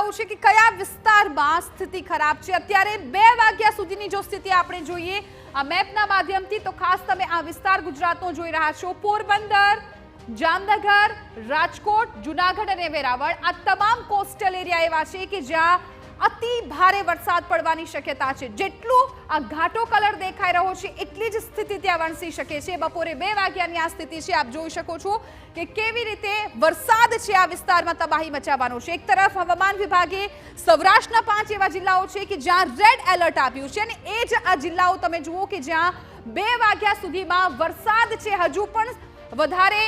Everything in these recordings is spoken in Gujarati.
જિલ્લાઓ છે કે કયા વિસ્તારમાં સ્થિતિ ખરાબ છે। અત્યારે 2 વાગ્યા સુધીની જો સ્થિતિ આપણે જોઈએ આ મેપના માધ્યમથી તો ખાસ તમે આ વિસ્તાર ગુજરાતનો જોઈ રહ્યા છો। પોરબંદર, જામનગર, રાજકોટ, જૂનાગઢ અને વેરાવળ આ તમામ કોસ્ટલ એરિયા એવા છે કે જ્યાં અતિ ભારે વરસાદ પડવાની શક્યતા છે। જેટલું આ ઘાટો કલર દેખાઈ રહ્યો છે એટલી જ સ્થિતિ ત્યાં વરસી શકે છે। બપોરે 2 વાગ્યાની આ સ્થિતિ છે। આપ જોઈ શકો છો કે કેવી રીતે વરસાદ છે આ વિસ્તારમાં તબાહી મચાવવાનો છે। એક તરફ હવામાન વિભાગે સૌરાષ્ટ્રના 5 એવા જિલ્લાઓ છે કે જ્યાં રેડ એલર્ટ આપ્યું છે અને એ જ આ જિલ્લાઓ તમે જુઓ કે જ્યાં 2 વાગ્યા સુધીમાં વરસાદ છે હજુ પણ વધારે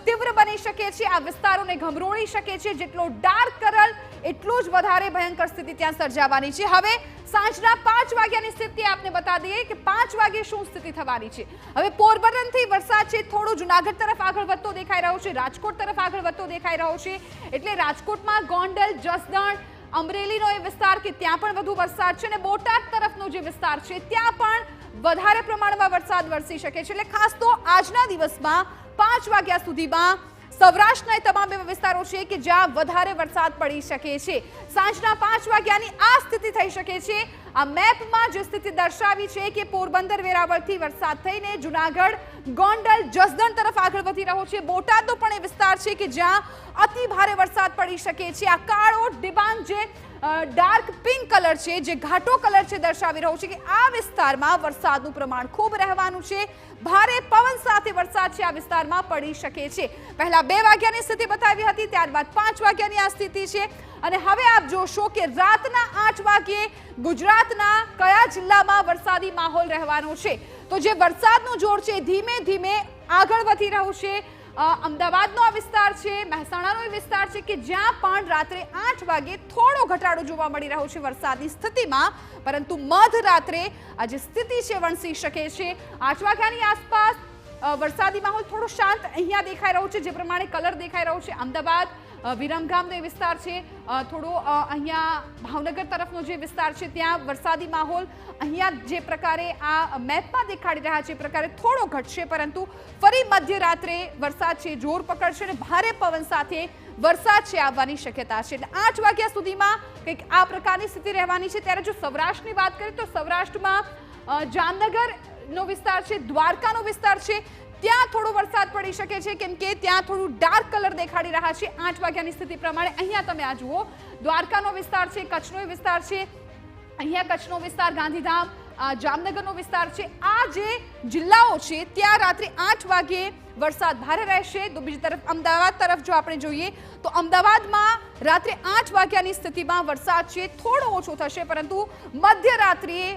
તીવ્ર બની શકે છે। આ વિસ્તારોને ગમરોળી શકે છે। જેટલો ડાર્ક કલર એટલું જ વધારે ભયંકર સ્થિતિ ત્યાં સર્જાવાની છે। હવે સાંજના 5 વાગ્યાની સ્થિતિ આપને બતાવી દઈએ કે 5 વાગે શું સ્થિતિ થવાની છે। હવે પોરબંદરથી વરસાદ છે થોડો જૂનાગઢ તરફ આગળ વધતો દેખાઈ રહ્યો છે, રાજકોટ તરફ આગળ વધતો દેખાઈ રહ્યો છે। એટલે રાજકોટમાં ગોંડલ, જસદણ, અમરેલીનો એ વિસ્તાર કે ત્યાં પણ વધુ વરસાદ છે અને બોટાદ તરફનો જે વિસ્તાર છે ત્યાં પણ વધારે પ્રમાણમાં વરસાદ વરસી શકે છે। એટલે ખાસ તો આજના દિવસમાં 5 વાગ્યા સુધીમાં સૌરાષ્ટ્રના તમામ એવા વિસ્તારો છે કે જ્યાં વધારે વરસાદ પડી શકે છે। સાંજના 5 વાગ્યાની આ સ્થિતિ થઈ શકે છે। આ મેપમાં જે સ્થિતિ દર્શાવી છે કે પોરબંદર, વેરાવળથી વરસાદ થઈને જૂનાગઢ, ગોંડલ, જસદણ તરફ આગળ વધી રહ્યો છે। બોટાદનો પણ એ વિસ્તાર છે કે જ્યાં અતિ ભારે વરસાદ પડી શકે છે। આ કાળો ડિબાંગ જે ડાર્ક પિંક કલર છે, જે ઘાટો કલર છે, દર્શાવી રહ્યો છે કે આ વિસ્તારમાં વરસાદનું પ્રમાણ ખૂબ રહેવાનું છે। ભારે પવન સાથે વરસાદ છે આ વિસ્તારમાં પડી શકે છે। પહેલા 2 વાગ્યાની સ્થિતિ બતાવી હતી, ત્યારબાદ 5 વાગ્યાની આ સ્થિતિ છે અને હવે આપ જોશો કે રાતના 8 વાગ્યે ગુજરાતના કયા જિલ્લામાં વરસાદી માહોલ રહેવાનો છે। તો જે વરસાદનું જોર છે ધીમે ધીમે આગળ વધી રહ્યું છે। અમદાવાદનો આ વિસ્તાર છે, મહેસાણાનો વિસ્તાર છે કે જ્યાં પણ રાત્રે 8 વાગે થોડો ઘટાડો જોવા મળી રહ્યો છે વરસાદની સ્થિતિમાં, પરંતુ મધરાત્રે આ જે સ્થિતિ છે વણસી શકે છે। 8 વાગ્યાની આસપાસ વરસાદી માહોલ થોડો શાંત અહીંયા દેખાઈ રહ્યો છે। જે પ્રમાણે કલર દેખાઈ રહ્યો છે અમદાવાદ, વિરમગામનો એ વિસ્તાર છે, થોડો અહીંયા ભાવનગર તરફનો જે વિસ્તાર છે ત્યાં વરસાદી માહોલ અહીંયા જે પ્રકારે આ મેપમાં દેખાડી રહ્યા છે એ પ્રકારે થોડો ઘટશે, પરંતુ ફરી મધ્યરાત્રે વરસાદ છે જોર પકડશે અને ભારે પવન સાથે વરસાદ છે આવવાની શક્યતા છે। એટલે 8 વાગ્યા સુધીમાં કંઈક આ પ્રકારની સ્થિતિ રહેવાની છે। ત્યારે જો સૌરાષ્ટ્રની વાત કરીએ તો સૌરાષ્ટ્રમાં જામનગરનો વિસ્તાર છે, દ્વારકાનો વિસ્તાર છે, ત્યાં થોડો વરસાદ પડી શકે છે કેમ કે ત્યાં થોડું ડાર્ક કલર દેખાડી રહ્યા છે 8 વાગ્યાની સ્થિતિ પ્રમાણે। અહીંયા તમે આ જુઓ દ્વારકાનો વિસ્તાર છે, કચ્છનો વિસ્તાર છે, અહીંયા કચ્છનો વિસ્તાર, ગાંધીધામ, જામનગરનો વિસ્તાર છે। આ જે જિલ્લાઓ છે ત્યાં રાત્રે 8 વાગ્યે વરસાદ ભારે રહેશે। તો બીજી તરફ અમદાવાદ તરફ જો આપણે જોઈએ તો અમદાવાદમાં રાત્રે 8 વાગ્યાની સ્થિતિમાં વરસાદ છે થોડો ઓછો થશે, પરંતુ મધ્યરાત્રિએ